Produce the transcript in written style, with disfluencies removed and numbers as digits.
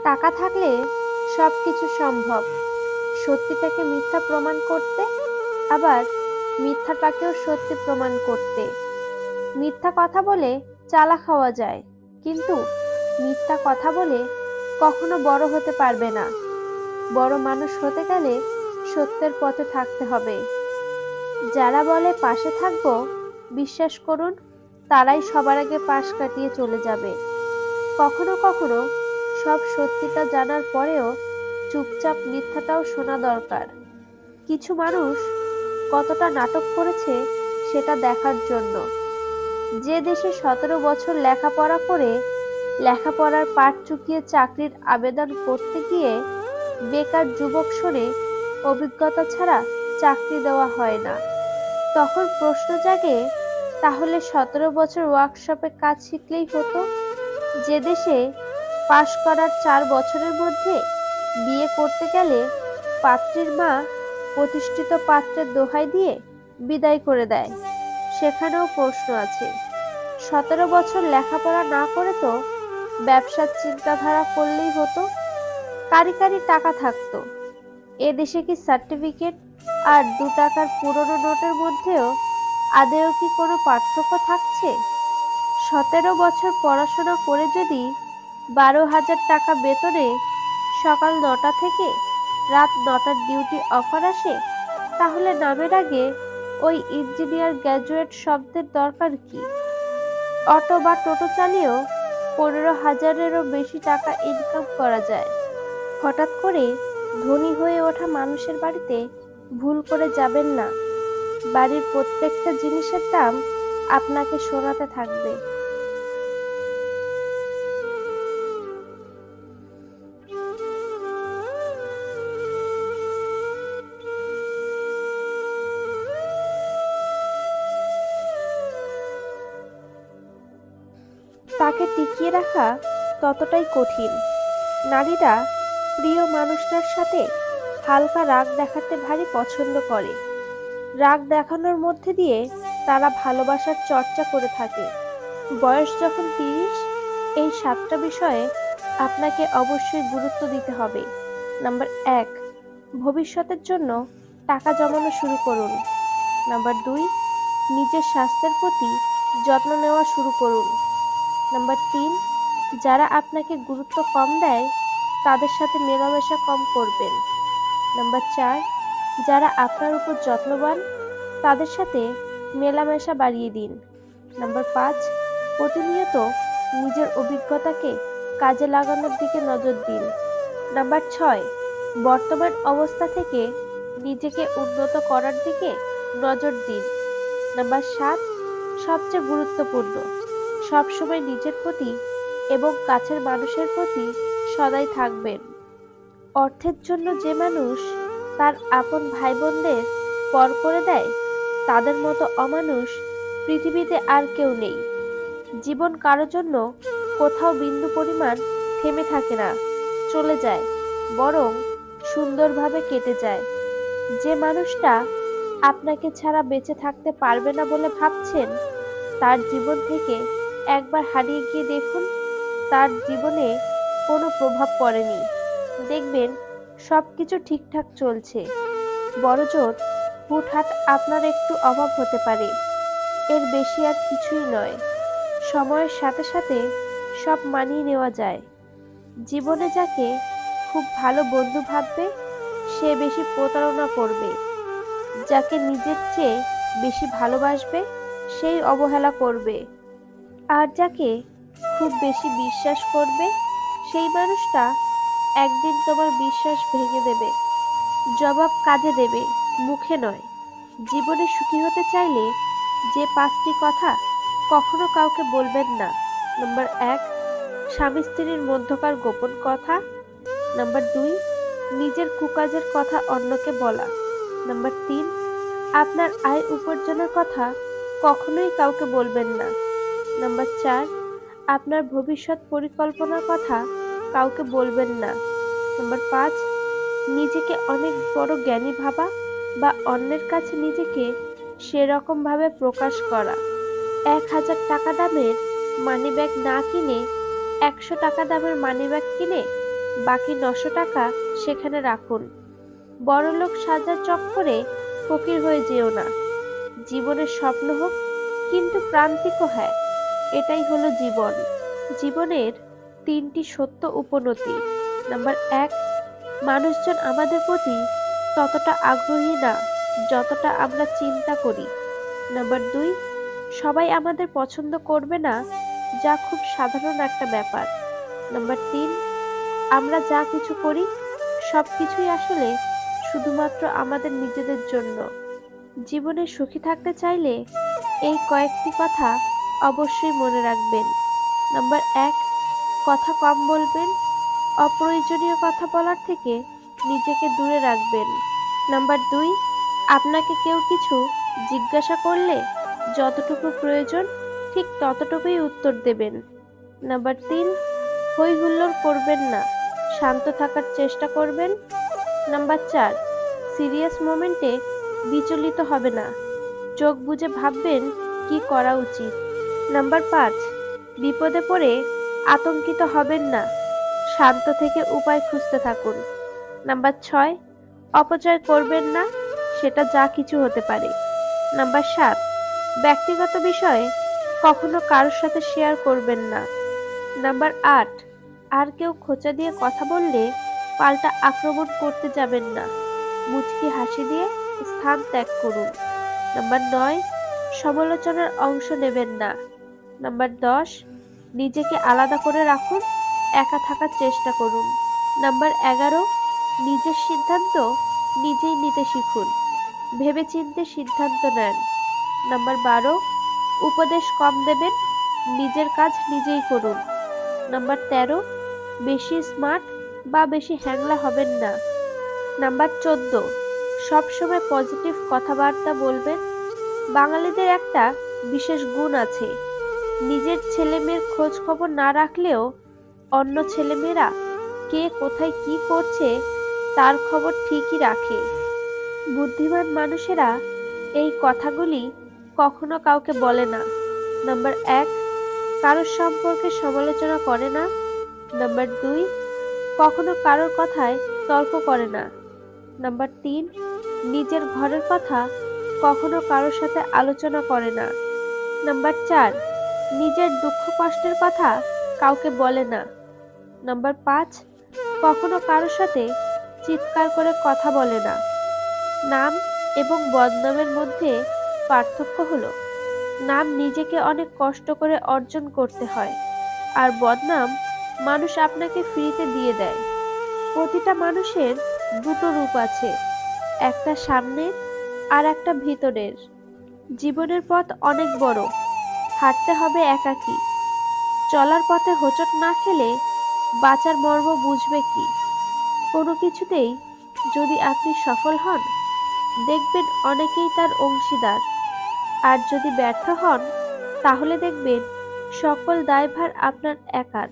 টাকা থাকলে সবকিছু সম্ভব। সত্যিটাকে মিথ্যা প্রমাণ করতে, আবার মিথ্যাটাকেও সত্যি প্রমাণ করতে। মিথ্যা কথা বলে চালাক হওয়া যায়, কিন্তু মিথ্যা কথা বলে কখনো বড় হতে পারবে না। বড় মানুষ হতে গেলে সত্যের পথে থাকতে হবে। যারা বলে পাশে থাকবো, বিশ্বাস করুন তারাই সবার আগে পাশ কাটিয়ে চলে যাবে। কখনো কখনো সব সত্যিটা জানার পরেও চুপচাপ মিথ্যাটাও শোনা দরকার। কিছু মানুষ কতটা নাটক করেছে সেটা দেখার জন্য। যে দেশে 17 বছর লেখাপড়া করে লেখাপড়ার পাট চুকিয়ে চাকরির আবেদন করতে গিয়ে বেকার যুবক শোনে অভিজ্ঞতা ছাড়া চাকরি দেওয়া হয় না, তখন প্রশ্ন জাগে, তাহলে 17 বছর ওয়ার্কশপে কাজ শিখলেই হতো। যে দেশে পাশ করার 4 বছরের মধ্যে বিয়ে করতে গেলে পাত্রীর মা প্রতিষ্ঠিত পাত্রের দোহাই দিয়ে বিদায় করে দেয়, সেখানেও প্রশ্ন আছে। 17 বছর লেখাপড়া না করে তো ব্যবসার চিন্তাধারা করলেই হতো। কারি কারি টাকা থাকতো। এ দেশে কি সার্টিফিকেট আর 2 টাকার পুরনো নোটের মধ্যেও আদেও কি কোনো পার্থক্য থাকছে? 17 বছর পড়াশোনা করে যদি 12,000 টাকা বেতনে সকাল 9টা থেকে রাত 9টার ডিউটি অফার আসে, তাহলে নামের আগে ওই ইঞ্জিনিয়ার গ্র্যাজুয়েট শব্দের দরকার কি? অটো বা টোটো চালিয়েও 15,000-এরও বেশি টাকা ইনকাম করা যায়। হঠাৎ করে ধনী হয়ে ওঠা মানুষের বাড়িতে ভুল করে যাবেন না। বাড়ির প্রত্যেকটা জিনিসের দাম আপনাকে শোনাতে থাকবে। তাকে টিকিয়ে রাখা ততটাই কঠিন। নারীরা প্রিয় মানুষটার সাথে হালকা রাগ দেখাতে ভারী পছন্দ করে। রাগ দেখানোর মধ্যে দিয়ে তারা ভালোবাসার চর্চা করে থাকে। বয়স যখন 30, এই 7টা বিষয়ে আপনাকে অবশ্যই গুরুত্ব দিতে হবে। নাম্বার 1, ভবিষ্যতের জন্য টাকা জমানো শুরু করুন। নাম্বার 2, নিজের স্বাস্থ্যের প্রতি যত্ন নেওয়া শুরু করুন। নাম্বার 3, যারা আপনাকে গুরুত্ব কম দেয় তাদের সাথে মেলামেশা কম করবেন। নাম্বার 4, যারা আপনার উপর যত্নবান তাদের সাথে মেলামেশা বাড়িয়ে দিন। নাম্বার 5, প্রতিনিয়ত নিজের অভিজ্ঞতাকে কাজে লাগানোর দিকে নজর দিন। নাম্বার 6, বর্তমান অবস্থা থেকে নিজেকে উন্নত করার দিকে নজর দিন। নাম্বার 7, সবচেয়ে গুরুত্বপূর্ণ, সবসময় নিজের প্রতি এবং কাছের মানুষের প্রতি সদয় থাকবেন। অর্থের জন্য যে মানুষ তার আপন ভাই বোনদের পর করে দেয়, তাদের মতো অমানুষ পৃথিবীতে আর কেউ নেই। জীবন কারো জন্য কোথাও বিন্দু পরিমাণ থেমে থাকে না, চলে যায়, বরং সুন্দরভাবে কেটে যায়। যে মানুষটা আপনাকে ছাড়া বেঁচে থাকতে পারবে না বলে ভাবছেন, তার জীবন থেকে একবার হারিয়ে গিয়ে দেখুন, তার জীবনে কোনো প্রভাব পড়েনি। দেখবেন সবকিছু ঠিকঠাক চলছে। বড়জোর হুটহাট আপনার একটু অভাব হতে পারে, এর বেশি আর কিছুই নয়। সময়ের সাথে সাথে সব মানিয়ে নেওয়া যায়। জীবনে যাকে খুব ভালো বন্ধু ভাববে, সে বেশি প্রতারণা করবে। যাকে নিজের চেয়ে বেশি ভালোবাসবে, সেই অবহেলা করবে। আর যাকে খুব বেশি বিশ্বাস করবে, সেই মানুষটা একদিন তোমার বিশ্বাস ভেঙে দেবে। জবাব কাজে দেবে, মুখে নয়। জীবনে সুখী হতে চাইলে যে 5টি কথা কখনো কাউকে বলবেন না। নাম্বার 1, স্বামী স্ত্রীর মধ্যকার গোপন কথা। নাম্বার 2, নিজের কুকাজের কথা অন্যকে বলা। নাম্বার 3, আপনার আয় উপার্জনের কথা কখনোই কাউকে বলবেন না। নাম্বার 4, আপনার ভবিষ্যৎ পরিকল্পনার কথা কাউকে বলবেন না। নাম্বার 5, নিজেকে অনেক বড় জ্ঞানী ভাবা বা অন্যের কাছে নিজেকে সেরকম ভাবে প্রকাশ করা। 1,000 টাকা দামের মানিব্যাগ না কিনে 100 টাকা দামের মানিব্যাগ কিনে বাকি ৯০০ টাকা সেখানে রাখুন। বড়লোক সাজার চক্করে ফকির হয়ে যেও না। জীবনের স্বপ্ন হোক, কিন্তু প্রান্তিকও, হ্যাঁ, এটাই হলো জীবন। জীবনের ৩টি সত্য উপনতি। নাম্বার ১, মানুষজন আমাদের প্রতি ততটা আগ্রহী না যতটা আমরা চিন্তা করি। নাম্বার ২, সবাই আমাদের পছন্দ করবে না, যা খুব সাধারণ একটা ব্যাপার। নাম্বার ৩, আমরা যা কিছু করি সবকিছুই আসলে শুধুমাত্র আমাদের নিজেদের জন্য। জীবনে সুখী থাকতে চাইলে এই কয়েকটি কথা অবশ্যই মনে রাখবেন। নাম্বার ১, কথা কম বলবেন। অপ্রয়োজনীয় কথা বলার থেকে নিজেকে দূরে রাখবেন। নাম্বার ২, আপনাকে কেউ কিছু জিজ্ঞাসা করলে যতটুকু প্রয়োজন ঠিক ততটুকুই উত্তর দেবেন। নাম্বার ৩, হই হুল্লোড় করবেন না, শান্ত থাকার চেষ্টা করবেন। নাম্বার ৪, সিরিয়াস মোমেন্টে বিচলিত হবে না, চোখ বুজে ভাববেন কি করা উচিত। নাম্বার ৫, বিপদে পড়ে আতঙ্কিত হবেন না, শান্ত থেকে উপায় খুঁজতে থাকুন। নাম্বার ৬, অপচয় করবেন না, সেটা যা কিছু হতে পারে। নাম্বার ৭, ব্যক্তিগত বিষয়ে কখনো কারোর সাথে শেয়ার করবেন না। নাম্বার ৮, আর কেউ খোঁচা দিয়ে কথা বললে পাল্টা আক্রমণ করতে যাবেন না, মুচকি হাসি দিয়ে স্থান ত্যাগ করুন। নাম্বার ৯, সমালোচনার অংশ নেবেন না। নাম্বার ১০, নিজেকে আলাদা করে রাখুন, একা থাকার চেষ্টা করুন। নাম্বার ১১, নিজের সিদ্ধান্ত নিজেই নিতে শিখুন, ভেবেচিন্তে সিদ্ধান্ত নেন। নাম্বার ১২, উপদেশ কম দেবেন, নিজের কাজ নিজেই করুন। নাম্বার ১৩, বেশি স্মার্ট বা বেশি হ্যাংলা হবেন না। নাম্বার ১৪, সবসময় পজিটিভ কথাবার্তা বলবেন। বাঙালিদের একটা বিশেষ গুণ আছে, নিজের ছেলেমেয়ের খোঁজ খবর না রাখলেও অন্য ছেলেমেয়েরা কে কোথায় কি করছে তার খবর ঠিকই রাখে। বুদ্ধিমান মানুষেরা এই কথাগুলি কখনো কাউকে বলে না। নাম্বার ১, কারোর সম্পর্কে সমালোচনা করে না। নাম্বার ২, কখনো কারোর কথায় তর্ক করে না। নাম্বার ৩, নিজের ঘরের কথা কখনো কারোর সাথে আলোচনা করে না। নাম্বার ৪, নিজের দুঃখ কষ্টের কথা কাউকে বলে না। নাম্বার ৫, কখনো কারোর সাথে চিৎকার করে কথা বলে না। নাম এবং বদনামের মধ্যে পার্থক্য হলো, নাম নিজেকে অনেক কষ্ট করে অর্জন করতে হয়, আর বদনাম মানুষ আপনাকে ফ্রিতে দিয়ে দেয়। প্রতিটা মানুষের দুটো রূপ আছে, একটা সামনের আর একটা ভিতরের। জীবনের পথ অনেক বড়, হাঁটতে হবে একাকী। চলার পথে হোঁচট না খেলে বাঁচার মর্ম বুঝবে কি? কোনো কিছুতেই যদি আপনি সফল হন, দেখবেন অনেকেই তার অংশীদার, আর যদি ব্যর্থ হন তাহলে দেখবেন সকল দায়ভার আপনার একার।